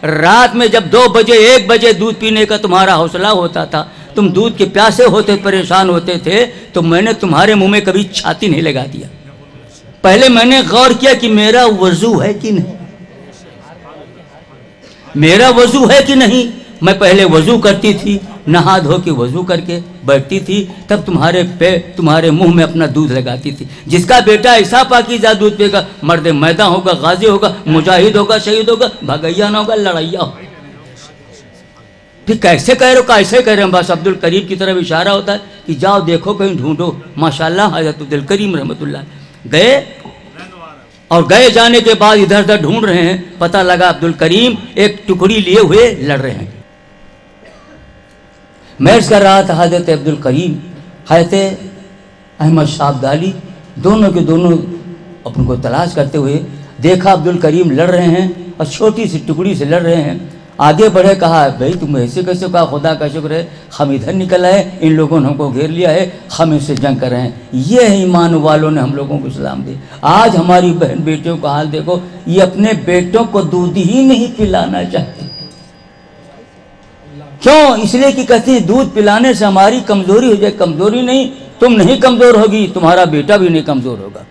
رات میں جب 2 بجے 1 بجے دودھ پینے کا تمہارا حوصلہ ہوتا تھا، تم دودھ کے پیاسے ہوتے پریشان ہوتے تھے، تو میں نے تمہارے منہ میں کبھی چھاتی نہیں لگا دیا۔ پہلے میں نے غور کیا کہ میرا وضو ہے کہ نہیں، میرا وضو ہے کہ نہیں۔ میں پہلے وضو کرتی تھی، نہا دھو کے وضو کر کے بیٹھتی تھی، تب تمہارے منہ میں اپنا دودھ لگاتی تھی۔ جس کا بیٹا ایسا پاکیزہ دودھ پے گا، مرد میدان ہوگا، غازی ہوگا، مجاہد ہوگا، شہید ہوگا، بھگیا نہ ہوگا، لڑائیا ہوگا۔ پھر کیسے کہہ رہے ہو، کیسے کہہ رہے ہیں؟ بس عبدالکریم کی طرف اشارہ ہوتا ہے کہ جاؤ دیکھو کہیں ڈھونڈو۔ ماشاءاللہ حضرت عبدالکریم رحمۃ اللہ گئے، اور گئے جانے کے بعد ادھر ادھر ڈھونڈ رہے ہیں، پتہ لگا عبدالکریم ایک ٹکڑی لیے ہوئے لڑ رہے ہیں۔ محض کر رہا تھا حضرت عبدالکریم، حضرت احمد شاہ ابدالی، دونوں کے دونوں اپن کو تلاش کرتے ہوئے دیکھا عبدالکریم لڑ رہے ہیں اور چھوٹی سی ٹکڑی سے لڑ رہے ہیں۔ آگے بڑھے، کہا بھائی تم ایسے کیسے؟ کہا خدا کا شکر ہے ہم ادھر نکل آئے، ان لوگوں نے ہم کو گھیر لیا ہے، ہم اس سے جنگ کر رہے ہیں۔ یہ ایمان والوں نے ہم لوگوں کو اسلام دی۔ آج ہماری بہن بیٹیوں کا حال دیکھو، یہ اپنے بیٹوں کو دودھ ہی نہیں پلانا چاہتے۔ کیوں؟ اس لیے کہ کہتے ہیں دودھ پلانے سے ہماری کمزوری ہو جائے۔ کمزوری نہیں، تم نہیں کمزور ہوگی، تمہارا بیٹا بھی نہیں کمزور ہوگا۔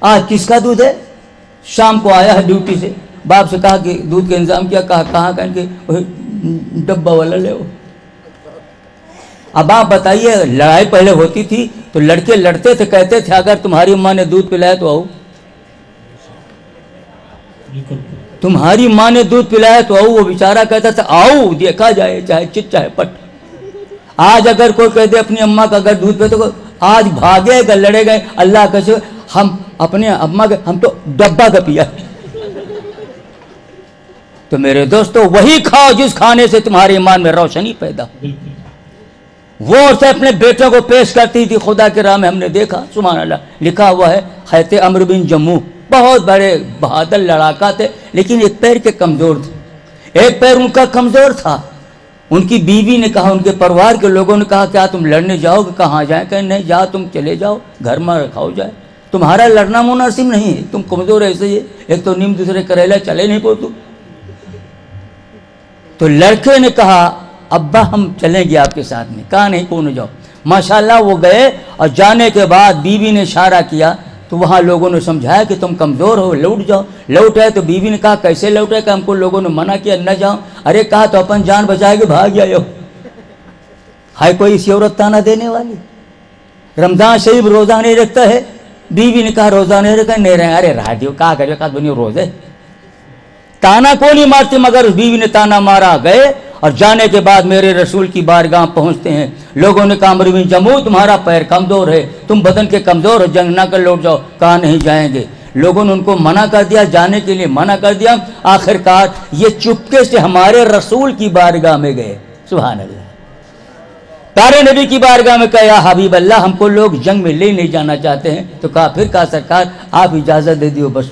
آج کس کا دودھ ہے؟ شام کو آیا ہے ڈیوٹی سے، باپ سے کہا کہ دودھ کا انتظام کیا، کہا کہاں، کہیں کہ ڈبہ والا لے ہو۔ اب آپ بتائیے، لڑائی پہلے ہوتی تھی تو لڑکے لڑتے تھے، کہتے تھے اگر تمہاری ماں نے دودھ پلایا تو آؤ، تمہاری ماں نے دودھ پلایا تو آؤ۔ وہ بیچارہ کہتا تھا آؤ دیکھا جائے، چاہے چت چاہے پٹ۔ آج اگر کوئی کہہ دے اپنی اماں کا اگر دودھ پہ، تو آج بھاگے گا، لڑے گئے، اللہ کا شکر ہم اپنے اماں کا ہم تو ڈبہ کا پیا۔ تو میرے دوستو وہی کھاؤ جس کھانے سے تمہارے ایمان میں روشنی پیدا ہو۔ وہ اسے اپنے بیٹوں کو پیش کرتی تھی خدا کے راہ میں، ہم نے دیکھا سبحان اللہ لکھا ہوا ہے۔ حضرت عمرو بن جموح بہت بڑے بہادر لڑاکا تھے، لیکن ایک پیر کے کمزور تھے، ایک پیر ان کا کمزور تھا۔ ان کی بیوی نے کہا، ان کے پریوار کے لوگوں نے کہا کیا تم لڑنے جاؤ گے؟ کہاں جائیں؟ کہ نہیں جاؤ، تم چلے جاؤ، گھر میں رکھاؤ جائے، تمہارا لڑنا مناسب نہیں ہے، تم کمزور ایسے ہی، ایک تو نیم دوسرے کریلا چلے نہیں پو تم۔ تو لڑکے نے کہا ابا ہم چلیں گے آپ کے ساتھ میں، کہا نہیں کون جاؤ۔ ماشاءاللہ وہ گئے، اور جانے کے بعد بیوی نے اشارہ کیا تو وہاں لوگوں نے سمجھایا کہ تم کمزور ہو، لوٹ جاؤ۔ لوٹ آئے تو بیوی نے کہا کیسے لوٹے؟ کہ ہم کو لوگوں نے منع کیا نہ جاؤ۔ ارے کہا تو اپن جان بچائے گے، بھاگ جائے ہو۔ ہائے کوئی اسی عورت تانا دینے والی، رمضان شریف روزہ نہیں رکھتا ہے، بیوی نے کہا روزہ نہیں رکھا، نہیں رہے، ارے رہا دیو کہا کرے، کہا بنی روزے تانا کو نہیں مارتے، مگر اس بیوی نے تانا مارا۔ گئے اور جانے کے بعد میرے رسول کی بارگاہ پہنچتے ہیں، لوگوں نے کہا عمرو بن جموح تمہارا پیر کمزور ہے، تم بدن کے کمزور ہو، جنگ نہ کر لوٹ جاؤ۔ کہا نہیں جائیں گے۔ لوگوں نے ان کو منع کر دیا، جانے کے لیے منع کر دیا۔ آخر کار یہ چپکے سے ہمارے رسول کی بارگاہ میں گئے، سبحان اللہ، پیارے نبی کی بارگاہ میں کہا یا حبیب اللہ ہم کو لوگ جنگ میں لے نہیں جانا چاہتے ہیں۔ تو کہا پھر کہا سرکار آپ اجازت دے دیو بس۔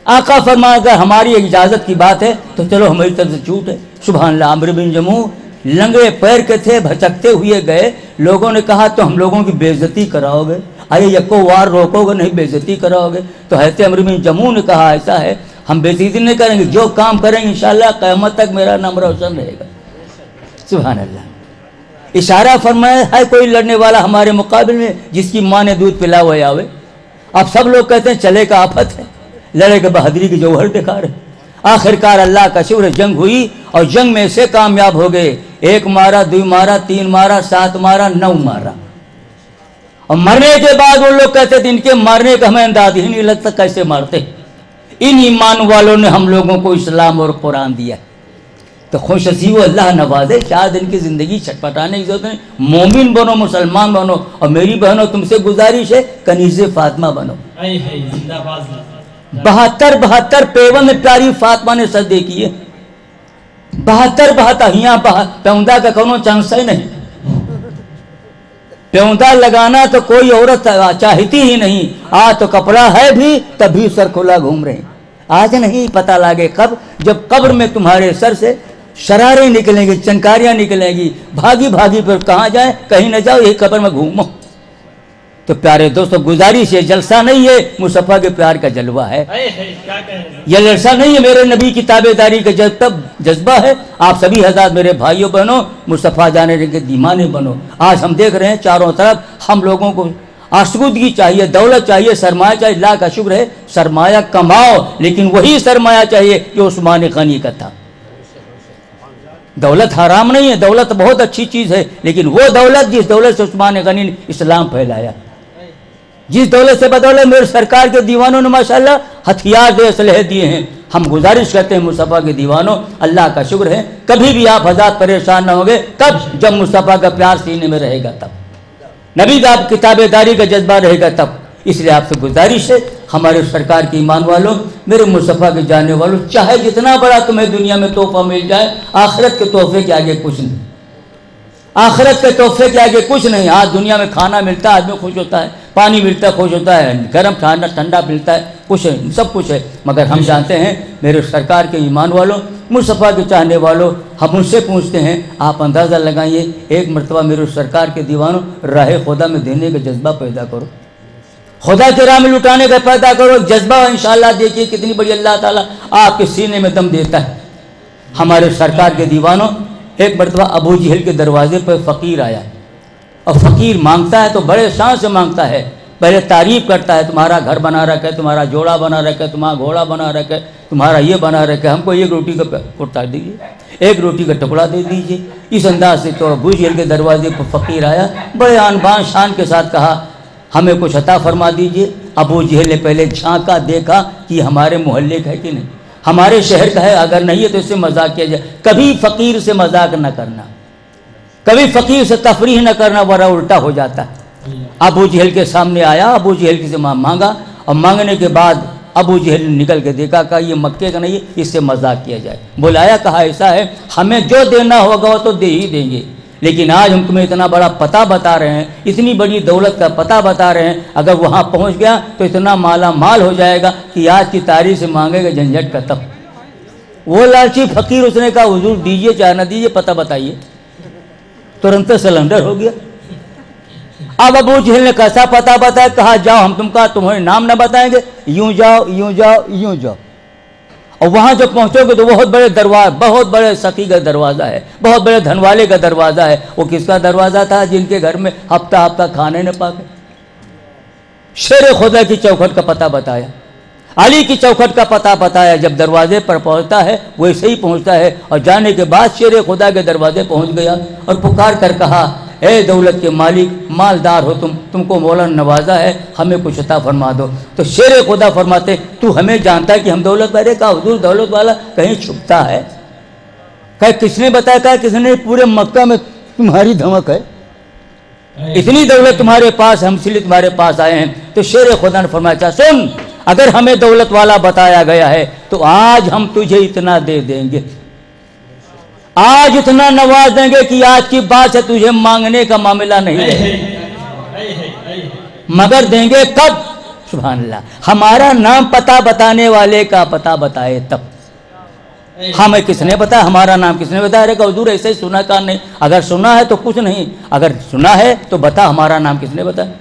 آقا فرمایا اگر ہماری اجازت کی بات ہے تو چلو ہماری طرف سے چھوٹ ہے، سبحان اللہ۔ عمرو بن جموح لنگڑے پیر کے تھے، بھچکتے ہوئے گئے۔ لوگوں نے کہا تو ہم لوگوں کی بے عزتی کراؤ گے؟ ارے یکو وار روکو گے نہیں، بے عزتی کراؤ گے؟ تو حضرت عمرو بن جموح نے کہا ایسا ہے ہم بے عزتی نہیں کریں گے، جو کام کریں گے انشاءاللہ قیامت تک میرا نام روشن رہے گا، سبحان اللہ۔ اشارہ فرمایا ہے کوئی لڑنے والا ہمارے مقابل میں جس کی ماں نے دودھ پلا ہوا آوے؟ اب سب لوگ کہتے ہیں چلے کا آفت ہے، لڑے کے بہادری کی جوہر دکھا رہے۔ آخر کار اللہ کا شکر جنگ ہوئی، اور جنگ میں سے کامیاب ہو گئے۔ 1 مارا، 2 مارا، 3 مارا، 7 مارا، 9 مارا۔ اور مرنے کے بعد وہ لوگ کہتے تھے ان کے مارنے کا ہمیں انداز ہی نہیں لگتا کیسے مارتے۔ ان ایمان والوں نے ہم لوگوں کو اسلام اور قرآن دیا، تو خوش نصیب اللہ نوازے۔ 4 دن کی زندگی چھٹپٹانے کی ضرورت نہیں، مومن بنو، مسلمان بنو۔ اور میری بہنوں تم سے گزارش ہے کنیز فاطمہ بنو۔ 72 پیون پیاری فاطمہ نے سجدے کیے، 72 یہاں پیوندہ کا کونوں چانس ہی نہیں۔ پیوندہ لگانا تو کوئی عورت چاہتی ہی نہیں، آج تو کپڑا ہے بھی تبھی سر کھلا گھوم رہے ہیں۔ آج نہیں پتہ لگے کب، جب قبر میں تمہارے سر سے شراریں نکلیں گی، چنکاریاں نکلیں گی، بھاگی بھاگی پر کہاں جائیں؟ کہیں نہ جاؤ، یہی قبر میں گھومو۔ تو پیارے دوستوں گزارش یہ جلسہ نہیں ہے، مصطفیٰ کے پیار کا جلوہ ہے، یہ جلسہ نہیں ہے، میرے نبی کی تابع داری کا جذبہ ہے۔ آپ سبھی حضرات میرے بھائیوں بہنوں مصطفیٰ جانے کے دیوانے بنو۔ آج ہم دیکھ رہے ہیں چاروں طرف ہم لوگوں کو آسودگی چاہیے، دولت چاہیے، سرمایہ چاہیے۔ اللہ کا شکر ہے سرمایہ کماؤ، لیکن وہی سرمایہ چاہیے جو عثمان غنی کا تھا۔ دولت حرام نہیں ہے، دولت بہت اچھی چیز ہے، لیکن وہ دولت جس دولت سے عثمان غنی نے اسلام پھیلایا، جس دولت سے بدولت میرے سرکار کے دیوانوں نے ماشاءاللہ ہتھیار دے اسلحے دیے ہیں۔ ہم گزارش کرتے ہیں مصطفیٰ کے دیوانوں، اللہ کا شکر ہے کبھی بھی آپ حضرات پریشان نہ ہوگے، کب جب مصطفیٰ کا پیار سینے میں رہے گا، تب نبی کا کتاب داری کا جذبہ رہے گا تب۔ اس لیے آپ سے گزارش ہے ہمارے سرکار کے ایمان والوں، میرے مصطفیٰ کے جاننے والوں، چاہے جتنا بڑا تمہیں دنیا میں تحفہ مل جائے، آخرت کے تحفے کے آگے کچھ نہیں، آخرت کے تحفے کے آگے کچھ نہیں۔ آج دنیا میں کھانا ملتا ہے آدمی خوش ہوتا ہے، پانی ملتا ہے خوش ہوتا ہے، گرم ٹھنڈا ملتا ہے کچھ ہے، سب کچھ ہے، مگر ہم جانتے ہیں میرے سرکار کے ایمان والوں، مصطفیٰ کے چاہنے والوں، ہم ان سے پوچھتے ہیں آپ اندازہ لگائیے، ایک مرتبہ میرے سرکار کے دیوانوں راہ خدا میں دینے کا جذبہ پیدا کرو، خدا کے راہ میں لٹانے کا پیدا کرو جذبہ، انشاءاللہ دیکھیے کتنی بڑی اللہ تعالیٰ آپ کے سینے میں دم دیتا ہے۔ ہمارے سرکار کے دیوانوں، ایک مرتبہ ابو جہل کے دروازے پر فقیر آیا، اور فقیر مانگتا ہے تو بڑے شان سے مانگتا ہے، پہلے تعریف کرتا ہے تمہارا گھر بنا رکھا ہے، تمہارا جوڑا بنا رکھا ہے، تمہارا گھوڑا بنا رکھا ہے، تمہارا یہ بنا رکھا ہے، ہم کو ایک روٹی کا ٹکڑا دیجیے، ایک روٹی کا ٹکڑا دے دیجیے۔ اس انداز سے تو ابو جہل کے دروازے پر فقیر آیا، بڑے آن بان شان کے ساتھ کہا ہمیں کچھ عطا فرما دیجیے۔ ابو جہل نے پہلے جھانکا، دیکھا کہ ہمارے محلے کا ہے کہ نہیں، ہمارے شہر کا ہے، اگر نہیں ہے تو اس سے مذاق کیا جائے۔ کبھی فقیر سے مذاق نہ کرنا، کبھی فقیر سے تفریح نہ کرنا، ورنہ الٹا ہو جاتا ہے۔ ابو جہل کے سامنے آیا، ابو جہل سے مانگا، اور مانگنے کے بعد ابو جہل نے نکل کے دیکھا کہ یہ مکے کا نہیں ہے، اس سے مذاق کیا جائے۔ بلایا، کہا ایسا ہے ہمیں جو دینا ہوگا وہ تو دے ہی دیں گے، لیکن آج ہم تمہیں اتنا بڑا پتہ بتا رہے ہیں، اتنی بڑی دولت کا پتہ بتا رہے ہیں، اگر وہاں پہنچ گیا تو اتنا مالا مال ہو جائے گا کہ آج کی تاریخ سے مانگے گا جھنجھٹ کا تب۔ وہ لالچی فقیر اس نے کہا حضور دیجئے چاہے نہ دیجئے، پتہ بتائیے، ترنت سلنڈر ہو گیا۔ اب ابو جہل نے کیسا پتہ بتایا، کہا جاؤ ہم تم کا تمہارے نام نہ بتائیں گے، یوں جاؤ یوں جاؤ یوں جاؤ، اور وہاں جب پہنچو گے تو بہت بڑے دروازہ، بہت بڑے سخی کا دروازہ ہے، بہت بڑے دھن والے کا دروازہ ہے۔ وہ کس کا دروازہ تھا؟ جن کے گھر میں ہفتہ ہفتہ کھانے نہ پاکے۔ شیر خدا کی چوکھٹ کا پتہ بتایا، علی کی چوکھٹ کا پتہ بتایا۔ جب دروازے پر پہنچتا ہے ویسے ہی پہنچتا ہے، اور جانے کے بعد شیر خدا کے دروازے پہنچ گیا اور پکار کر کہا اے دولت کے مالک، مالدار ہو تم کو مولا نوازا ہے، ہمیں کچھ عطا فرما دو۔ تو شیر خدا فرماتے تو ہمیں جانتا ہے کہ ہم دولت والے؟ کہا حضور دولت والا کہیں چھپتا ہے؟ کہ کس نے بتایا؟ کہا کس نے؟ پورے مکہ میں تمہاری دھمک ہے، اتنی دولت تمہارے پاس، ہم اس لیے تمہارے پاس آئے ہیں۔ تو شیر خدا نے فرمایا سن، اگر ہمیں دولت والا بتایا گیا ہے تو آج ہم تجھے اتنا دے دیں گے، آج اتنا نواز دیں گے کہ آج کی بات ہے تجھے مانگنے کا معاملہ نہیں رہے، مگر دیں گے کب؟ سبحان اللہ، ہمارا نام پتہ بتانے والے کا پتہ بتائے تب۔ ہمیں کس نے بتایا؟ ہمارا نام کس نے بتایا؟ رہے کہ حضور ایسے ہی سنا کہا نہیں، اگر سنا ہے تو کچھ نہیں، اگر سنا ہے تو بتا ہمارا نام کس نے بتایا؟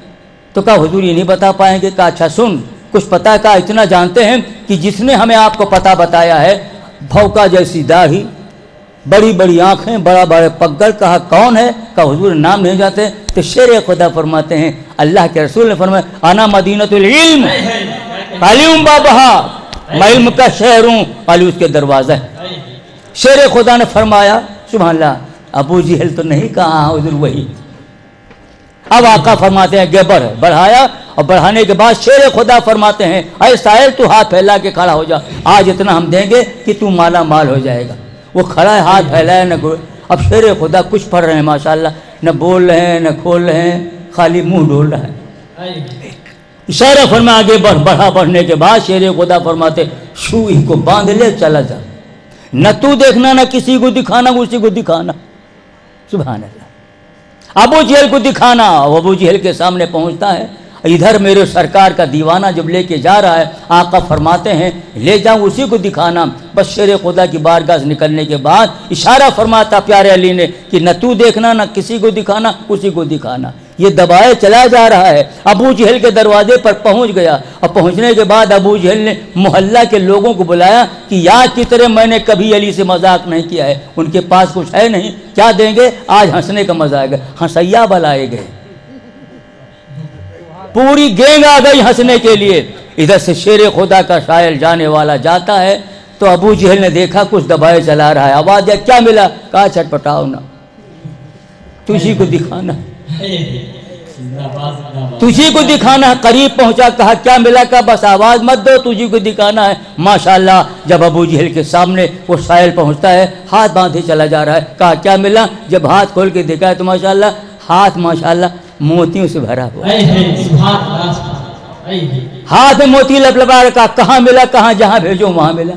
تو کہا حضور یہ نہیں بتا پائیں گے۔ کہا اچھا سن کچھ پتا، کہا اتنا جانتے ہیں کہ جس نے ہمیں آپ کو پتہ بتایا ہے، بھوکا جیسی داڑھی، بڑی بڑی آنکھیں، بڑا بڑے پگڑ۔ کہا کون ہے؟ کہا حضور نام نہیں جانتے۔ تو شیر خدا فرماتے ہیں اللہ کے رسول نے فرمایا انا مدینۃ العلم علم بابہا، میں علم کا شہر ہوں، علی اس کے دروازہ ہے۔ شیر خدا نے فرمایا سبحان اللہ، ابو جہل تو نہیں کہا ہاں حضور وہی۔ اب آقا فرماتے ہیں گے بڑھایا، اور بڑھانے کے بعد شیر خدا فرماتے ہیں اے سائل تو ہاتھ پھیلا کے کھڑا ہو جا، آج اتنا ہم دیں گے کہ تو مالا مال ہو جائے گا۔ وہ کھڑا ہے، ہاتھ پھیلایا نہ کوئی۔ اب شیر خدا کچھ پڑھ رہے ہیں ماشاءاللہ، نہ بول رہے ہیں نہ کھول رہے ہیں، خالی منہ ڈول رہا ہے۔ اشارہ فرما آگے بڑھا، بڑھنے کے بعد شیر خدا فرماتے شوئی کو باندھ لے چلا جا، نہ تو دیکھنا نہ کسی کو دکھانا، اسی کو دکھانا۔ سبحان اللہ، ابو جہل کو دکھانا۔ ابو جہل کے سامنے پہنچتا ہے، ادھر میرے سرکار کا دیوانہ جب لے کے جا رہا ہے، آقا فرماتے ہیں لے جاؤں اسی کو دکھانا۔ بس شیر خدا کی بارگاہ سے نکلنے کے بعد اشارہ فرماتا پیارے علی نے کہ نہ تو دیکھنا نہ کسی کو دکھانا، اسی کو دکھانا۔ یہ دبائے چلا جا رہا ہے. ابو جہل کے دروازے پر پہنچ گیا اور پہنچنے کے بعد ابو جہل نے محلہ کے لوگوں کو بلایا کہ یاد کی طرح میں نے کبھی علی سے مذاق نہیں کیا ہے, ان کے پاس کچھ ہے نہیں, کیا دیں گے, آج ہنسنے کا مزہ آئے گا. ہنسیا بلائے گئے, پوری گینگ آ گئی ہنسنے کے لیے. ادھر سے شیر خدا کا شاعر جانے والا جاتا ہے تو ابو جہل نے دیکھا کچھ دبائے چلا رہا ہے. آواز دیا کیا ملا, کہا چھٹپٹاؤ نا, تجھی کو دکھانا, تجھی کو دکھانا. قریب پہنچا, کہا کیا ملا, کہا بس آواز مت دو, تجھی کو دکھانا ہے. ماشاءاللہ جب ابو جہل کے سامنے وہ سائل پہنچتا ہے, ہاتھ باندھے چلا جا رہا ہے. کہا کیا ملا, جب ہاتھ کھول کے دیکھا ہے تو ماشاءاللہ ہاتھ ماشاءاللہ موتیوں سے بھرا ہوا, ہاتھ میں موتی لپلپا رکھا. کہاں ملا, کہاں جہاں بھیجو وہاں ملا.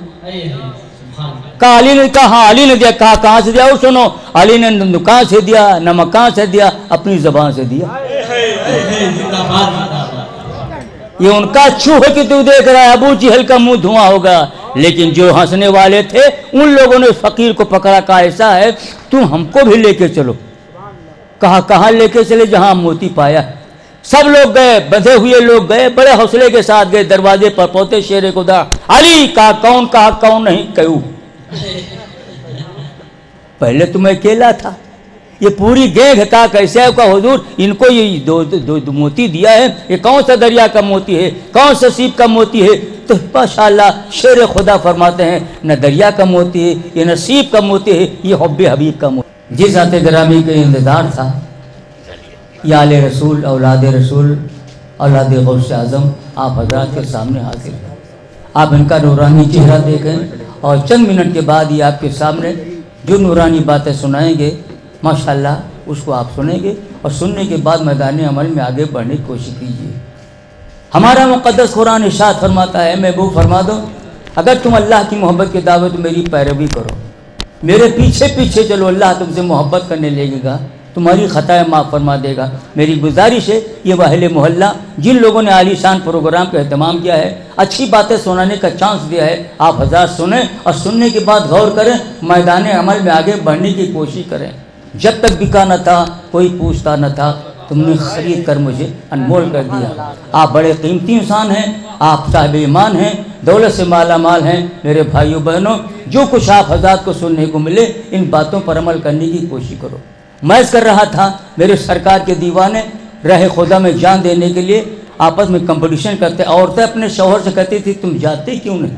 کہا علی نے, کہا علی نے دیا. کہا کہاں سے دیا, اور سنو, علی نے نہ کہاں سے دیا نہ مکان سے دیا, اپنی زبان سے دیا. یہ ان کا چھو ہے کہ تو دیکھ رہا ہے. ابو جہل کا منہ دھواں ہوگا, لیکن جو ہنسنے والے تھے ان لوگوں نے فقیر کو پکڑا. کہا ایسا ہے تم ہم کو بھی لے کے چلو. کہا کہاں لے کے چلے, جہاں موتی پایا. سب لوگ گئے, بندھے ہوئے لوگ گئے, بڑے حوصلے کے ساتھ گئے. دروازے پر پہنچے, شیر خدا علی, کہا کون, کہا کون نہیں, کہوں پہلے تم اکیلا تھا, یہ پوری گینگ. کہا کیسے ہے, کہا حضور ان کو یہ دو موتی دیا ہے, یہ کون سا دریا کا موتی ہے, کون سا سیپ کا موتی ہے. تو ماشاءاللہ شیر خدا فرماتے ہیں نہ دریا کا موتی ہے, یہ نہ سیپ کا موتی ہے, یہ حب حبیب کا موتی. جس ذات گرامی کا انتظار تھا, یا آل رسول, اولاد رسول, اولاد غوث اعظم آپ حضرات کے سامنے حاضر ہیں. آپ ان کا نورانی چہرہ دیکھیں اور چند منٹ کے بعد یہ آپ کے سامنے جو نورانی باتیں سنائیں گے ماشاءاللہ اس کو آپ سنیں گے, اور سننے کے بعد میدان عمل میں آگے بڑھنے کی کوشش کیجیے. ہمارا مقدس قرآن ارشاد فرماتا ہے, محبوب فرما دو, اگر تم اللہ کی محبت کے دعوے تو میری پیروی کرو, میرے پیچھے پیچھے چلو, اللہ تم سے محبت کرنے لگے گا, تمہاری خطائیں معاف فرما دے گا. میری گزارش ہے یہ اہل محلہ جن لوگوں نے عالی شان پروگرام کا اہتمام کیا ہے, اچھی باتیں سنانے کا چانس دیا ہے, آپ حضرات سنیں اور سننے کے بعد غور کریں, میدان عمل میں آگے بڑھنے کی کوشش کریں. جب تک بکا نہ تھا کوئی پوچھتا نہ تھا, تم نے خرید کر مجھے انمول کر دیا. آپ بڑے قیمتی انسان ہیں, آپ صاحب ایمان ہیں, دولت سے مالا مال ہیں. میرے بھائیوں بہنوں, جو کچھ آپ حضرات کو سننے کو ملے ان باتوں پر عمل کرنے کی کوشش کرو. میں کر رہا تھا, میرے سرکار کے دیوانے راہ خدا میں جان دینے کے لیے آپس میں کمپٹیشن کرتے. عورتیں اپنے شوہر سے کہتی تھی تم جاتے کیوں نہیں,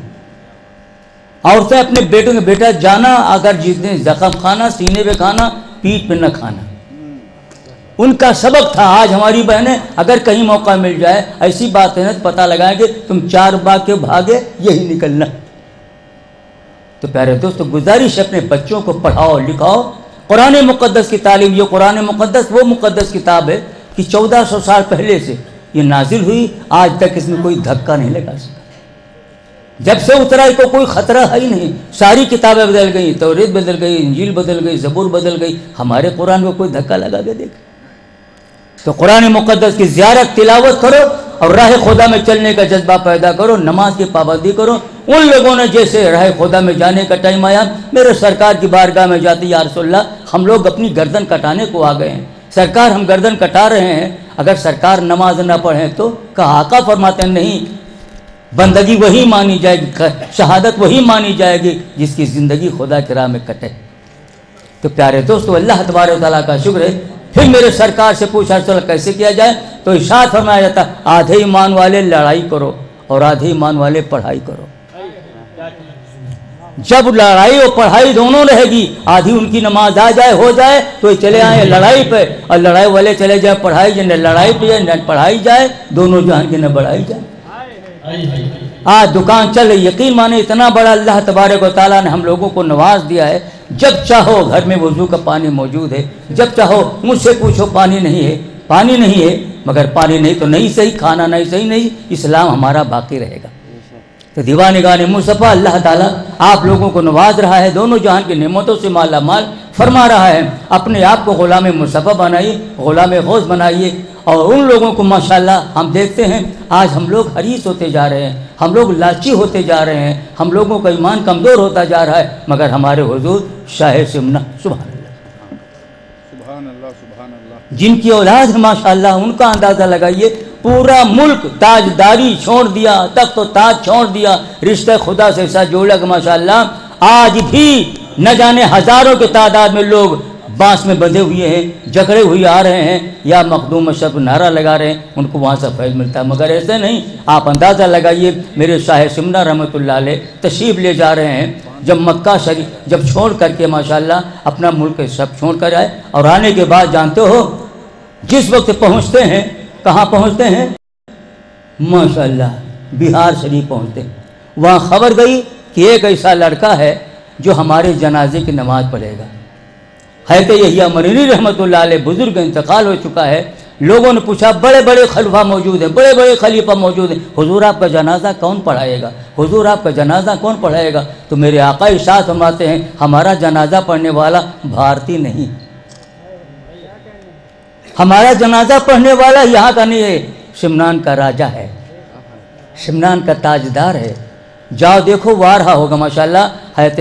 عورتیں اپنے بیٹوں کے, بیٹا جانا اگر جتنے زخم کھانا, سینے پہ کھانا, پیٹ پہ نہ کھانا. ان کا سبق تھا. آج ہماری بہنیں اگر کہیں موقع مل جائے ایسی بات ہے نا پتہ لگائیں گے تم چار باغ کے بھاگے یہی نکلنا. تو پیارے دوستو, گزارش اپنے بچوں کو پڑھاؤ لکھاؤ. قرآن مقدس کی تعلیم, یہ قرآن مقدس وہ مقدس کتاب ہے کہ 1400 سال پہلے سے یہ نازل ہوئی, آج تک اس میں کوئی دھکا نہیں لگا سکا. جب سے اترا کو کوئی خطرہ ہے ہی نہیں. ساری کتابیں بدل گئی, توریت بدل گئی, انجیل بدل گئی, زبور بدل گئی, ہمارے قرآن کو کوئی دھکا لگا کے دیکھ. تو قرآن مقدس کی زیارت تلاوت کرو اور راہ خدا میں چلنے کا جذبہ پیدا کرو, نماز کی پابندی کرو. ان لوگوں نے جیسے راہ خدا میں جانے کا ٹائم آیا, میرے سرکار کی بارگاہ میں جاتے, یا رسول اللہ ہم لوگ اپنی گردن کٹانے کو آ گئے ہیں, سرکار ہم گردن کٹا رہے ہیں. اگر سرکار نماز نہ پڑھیں تو کہا, آقا فرماتے ہیں نہیں, بندگی وہی مانی جائے گی, شہادت وہی مانی جائے گی جس کی زندگی خدا کی راہ میں کٹے. تو پیارے دوستو, اللہ تبارک و تعالیٰ کا شکر ہے. پھر میرے سرکار سے پوچھا چلا کیسے کیا جائے, تو ارشاد فرمایا جاتا آدھے ایمان والے لڑائی کرو اور آدھے ایمان والے پڑھائی کرو. جب لڑائی اور پڑھائی دونوں رہے گی, آدھی ان کی نماز آ جائے ہو جائے تو چلے آئے لڑائی پہ, اور لڑائی والے چلے جائے پڑھائی, نہ لڑائی پہ جائے نہ پڑھائی جائے, دونوں جہان کی نہ بڑھائی جائے. آج دکان چل رہی, یقین مانے اتنا بڑا اللہ تبارک و تعالیٰ نے ہم لوگوں کو نواز دیا ہے. جب چاہو گھر میں وضو کا پانی موجود ہے, جب چاہو مجھ سے پوچھو پانی نہیں ہے, پانی نہیں ہے, مگر پانی نہیں تو نہیں صحیح, کھانا نہیں صحیح نہیں, اسلام ہمارا باقی رہے گا. تو دیوانگان مصطفیٰ اللہ تعالیٰ آپ لوگوں کو نواز رہا ہے, دونوں جہان کی نعمتوں سے مالا مال فرما رہا ہے. اپنے آپ کو غلام مصطفیٰ بنائیے, غلام غوث بنائیے. اور ان لوگوں کو ماشاءاللہ ہم دیکھتے ہیں آج ہم لوگ حریص ہوتے جا رہے ہیں, ہم لوگ لالچی ہوتے جا رہے ہیں, ہم لوگوں کا ایمان کمزور ہوتا جا رہا ہے, مگر ہمارے حضور شاہ سمنہ. سبحان اللہ, سبحان اللہ, سبحان اللہ. جن کی اولاد ہے ماشاءاللہ ان کا اندازہ لگائیے، پورا ملک تاجداری چھوڑ دیا، تخت و تاج چھوڑ دیا، رشتہ خدا سے ایسا جوڑا کہ ماشاءاللہ آج بھی نہ جانے ہزاروں کے تعداد میں لوگ بانس میں بندھے ہوئے ہیں، جکڑے ہوئے آ رہے ہیں، یا مخدوم اشرف نعرہ لگا رہے ہیں، ان کو وہاں سے فیض ملتا ہے۔ مگر ایسے نہیں، آپ اندازہ لگائیے، میرے شاہ سمنا رحمۃ اللہ علیہ تشریف لے جا رہے ہیں، جب مکہ شریف جب چھوڑ کر کے ماشاءاللہ اپنا ملک سب چھوڑ کر آئے، اور آنے کے بعد جانتے ہو جس وقت پہنچتے ہیں، کہاں پہنچتے ہیں؟ ماشاءاللہ بہار شریف پہنچتے ہیں۔ وہاں خبر گئی کہ ایک ایسا لڑکا ہے جو ہمارے جنازے کی نماز پڑھے گا۔ حضرت یحییٰ مریری رحمۃ اللہ علیہ بزرگ انتقال ہو چکا ہے۔ لوگوں نے پوچھا، بڑے بڑے خلیفہ موجود ہیں، بڑے بڑے خلیفہ موجود ہیں، حضور آپ کا جنازہ کون پڑھائے گا؟ حضور آپ کا جنازہ کون پڑھائے گا؟ تو میرے آقا ارشاد فرماتے ہیں، ہمارا جنازہ پڑھنے والا بھارتی نہیں، ہمارا جنازہ پڑھنے والا یہاں کا نہیں ہے، شمنان کا راجہ ہے، شمنان کا تاجدار ہے۔ جاؤ دیکھو، وارہا ہوگا ماشاءاللہ۔ حضرت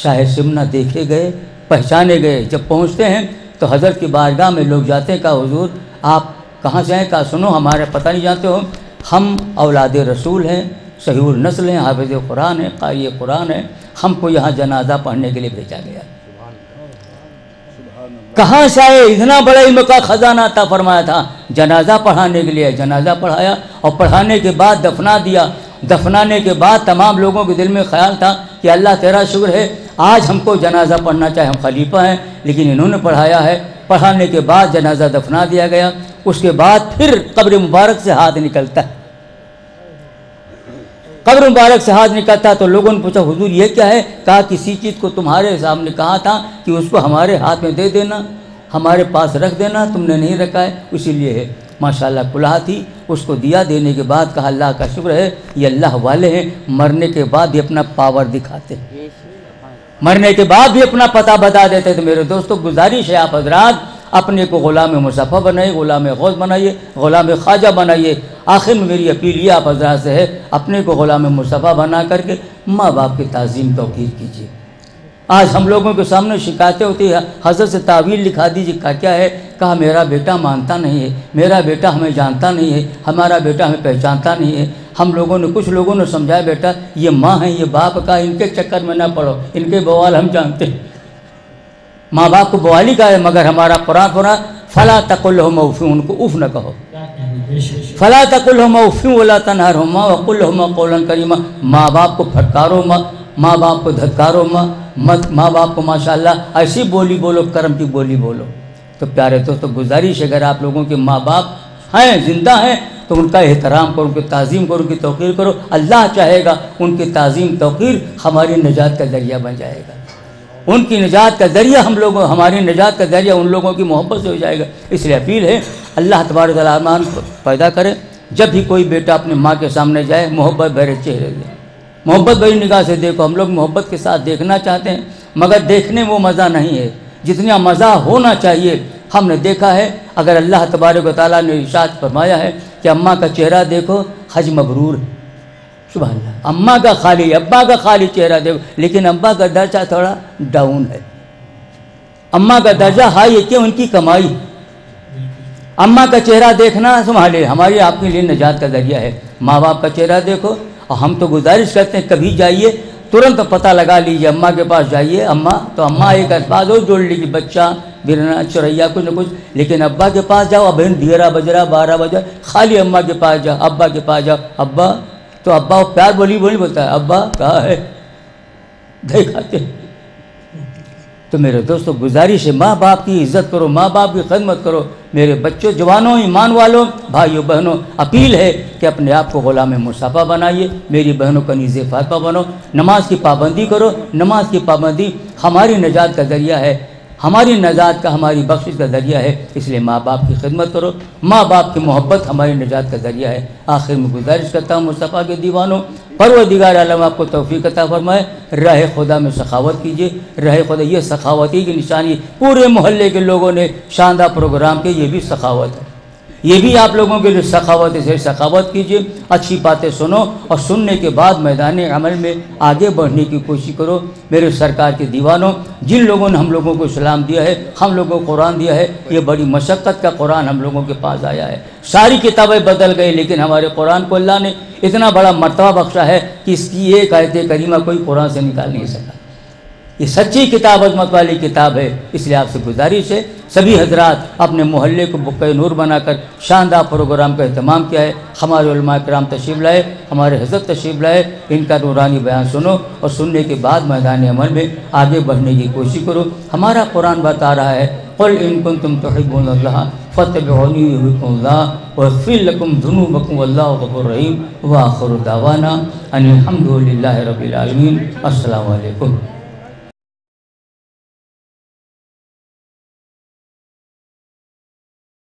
شاہ سمنا دیکھے گئے، پہچانے گئے۔ جب پہنچتے ہیں تو حضرت کی بارگاہ میں لوگ جاتے ہیں، کہا حضور آپ کہاں سے ہیں؟ کہا سنو، ہمارے پتہ نہیں جانتے ہو، ہم اولاد رسول ہیں، صحیح النسل ہیں، حافظ قرآن ہیں، قاری قرآن ہیں، ہم کو یہاں جنازہ پڑھنے کے لیے بھیجا گیا۔ کہاں سے آئے؟ اتنا بڑا علم کا خزانہ عطا فرمایا تھا، جنازہ پڑھانے کے لیے۔ جنازہ پڑھایا اور پڑھانے کے بعد دفنا دیا۔ دفنانے کے بعد تمام لوگوں کے دل میں خیال تھا کہ اللہ تیرا شکر ہے، آج ہم کو جنازہ پڑھنا چاہے، ہم خلیفہ ہیں لیکن انہوں نے پڑھایا ہے۔ پڑھانے کے بعد جنازہ دفنا دیا گیا۔ اس کے بعد پھر قبر مبارک سے ہاتھ نکلتا ہے، قبر مبارک سے ہاتھ نکلتا ہے تو لوگوں نے پوچھا حضور یہ کیا ہے؟ کہا کسی چیز کو تمہارے سامنے کہا تھا کہ اس کو ہمارے ہاتھ میں دے دینا، ہمارے پاس رکھ دینا، تم نے نہیں رکھا ہے، اسی لیے ہے۔ ماشاءاللہ کلہا تھی، اس کو دیا، دینے کے بعد کہا اللہ کا شکر ہے، یہ اللہ والے ہیں، مرنے کے بعد بھی اپنا پاور دکھاتے ہیں، مرنے کے بعد بھی اپنا پتہ بتا دیتے تھے۔ میرے دوستو گزارش ہے آپ حضرات اپنے کو غلام مصطفیٰ بنائیے، غلام غوث بنائیے، غلام خواجہ بنائیے۔ آخر میں میری اپیل یہ آپ حضرات سے ہے، اپنے کو غلام مصطفیٰ بنا کر کے ماں باپ کی تعظیم توقیر کیجیے۔ آج ہم لوگوں کے سامنے شکایتیں ہوتی ہے، حضرت سے تعویل لکھا دیجیے، کہا کیا ہے؟ کہا میرا بیٹا مانتا نہیں ہے، میرا بیٹا ہمیں جانتا نہیں ہے، ہمارا بیٹا ہمیں پہچانتا نہیں ہے۔ ہم لوگوں نے کچھ لوگوں نے سمجھایا بیٹا یہ ماں ہے، یہ باپ کا، ان کے چکر میں نہ پڑو، ان کے بوال ہم جانتے ہیں، ماں باپ کو بوالی کا ہے، مگر ہمارا قرآن فرماتا فلا تقل لهما اف، ان کو اف نہ کہو، فلا تقل لهما اف ولا تنهرهما وقل لهما قولا کریما۔ ماں باپ کو پھٹکارو ماں باپ کو دھتکارو مت، ماں باپ کو ماشاءاللہ ایسی بولی بولو، کرم کی بولی بولو۔ تو پیارے دوستو گزارش اگر آپ لوگوں کے ماں باپ ہیں، زندہ ہیں، تو ان کا احترام کرو، ان کی تعظیم کرو، ان کی توقیر کرو۔ اللہ چاہے گا ان کی تعظیم توقیر ہماری نجات کا ذریعہ بن جائے گا، ان کی نجات کا ذریعہ ہماری نجات کا ذریعہ ان لوگوں کی محبت سے ہو جائے گا۔ اس لیے اپیل ہے اللہ تبارک و تعالیٰ ایمان پیدا کرے، جب بھی کوئی بیٹا اپنے ماں کے سامنے جائے محبت بھرے چہرے دے، محبت بھری نگاہ سے دیکھو۔ ہم لوگ محبت کے ساتھ دیکھنا چاہتے ہیں مگر دیکھنے میں وہ مزہ نہیں ہے جتنا مزہ ہونا چاہیے۔ ہم نے دیکھا ہے اگر اللہ تبارک و تعالیٰ نے ارشاد فرمایا ہے کہ اماں کا چہرہ دیکھو حج مبرور ہے، سبحان اللہ، اماں کا خالی ابا کا خالی چہرہ دیکھو، لیکن ابا کا درجہ تھوڑا ڈاؤن ہے، اماں کا درجہ ہائی ہے، کیوں؟ ان کی کمائی۔ اماں کا چہرہ دیکھنا سنبھالے ہماری آپ کے لیے نجات کا ذریعہ ہے۔ ماں باپ کا چہرہ دیکھو، اور ہم تو گزارش کرتے ہیں کبھی جائیے ترنت پتہ لگا لیجیے، اماں کے پاس جائیے، اماں تو اماں ایک الفاظ اور جوڑ لیجیے، بچہ برنا چریا کچھ نہ کچھ، لیکن ابا کے پاس جاؤ، اب 11 بج رہا 12 بجے، خالی اماں کے پاس جاؤ، ابا کے پاس جاؤ، ابا تو ابا پیار بولی بولتا ہے، ابا کہاں ہے دیکھاتے۔ تو میرے دوستو گزارش ہے ماں باپ کی عزت کرو، ماں باپ کی خدمت کرو۔ میرے بچوں، جوانوں، ایمان والوں، بھائیوں بہنوں، اپیل ہے کہ اپنے آپ کو غلام مصطفیٰ بنائیے، میری بہنوں کا کنیز فاطمہ بنو، نماز کی پابندی کرو۔ نماز کی پابندی ہماری نجات کا ذریعہ ہے، ہماری نجات کا، ہماری بخشش کا ذریعہ ہے، اس لیے ماں باپ کی خدمت کرو، ماں باپ کی محبت ہماری نجات کا ذریعہ ہے۔ آخر میں گزارش کرتا ہوں مصطفیٰ کے دیوانوں، پروردگار عالم آپ کو توفیق عطا فرمائے، راہ خدا میں سخاوت کیجیے۔ راہ خدا یہ سخاوتی کی نشانی، پورے محلے کے لوگوں نے شاندار پروگرام کے، یہ بھی سخاوت ہے، یہ بھی آپ لوگوں کے لیے سخاوت ہے، سخاوت کیجیے، اچھی باتیں سنو اور سننے کے بعد میدان عمل میں آگے بڑھنے کی کوشش کرو۔ میرے سرکار کے دیوانوں، جن لوگوں نے ہم لوگوں کو اسلام دیا ہے، ہم لوگوں کو قرآن دیا ہے، یہ بڑی مشقت کا قرآن ہم لوگوں کے پاس آیا ہے۔ ساری کتابیں بدل گئی، لیکن ہمارے قرآن کو اللہ نے اتنا بڑا مرتبہ بخشا ہے کہ اس کی ایک آیت کریمہ کوئی قرآن سے نکال نہیں سکا۔ یہ سچی کتاب، عظمت والی کتاب ہے۔ اس لیے آپ سے گزارش ہے، سبھی حضرات اپنے محلے کو بقع نور بنا کر شاندار پروگرام کا اہتمام کیا ہے۔ ہمارے علماء کرام تشریف لائے، ہمارے حضرت تشریف لائے، ان کا نورانی بیان سنو اور سننے کے بعد میدان عمل میں آگے بڑھنے کی کوشش کرو۔ ہمارا قرآن بتا رہا ہے، قل ان کنتم تحبون اللہ فاتبعونی یحببکم اللہ ویغفر لکم ذنوبکم واللہ غفور رحیم۔ وآخر دعوانا ان الحمد للہ رب العالمین۔ السلام علیکم۔